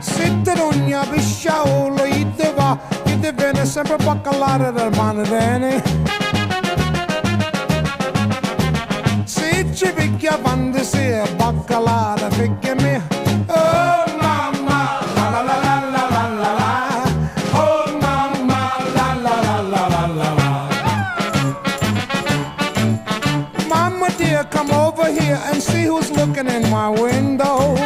Sitter ogni pisciaolo, gli te viene sempre baccalare del manedene. Se ci picchia quando si è baccalare, picchia me. Oh mamma, la la la la la la la la. Oh mamma, la la la la la la la. Mama dear, come over here and see who's looking in my window.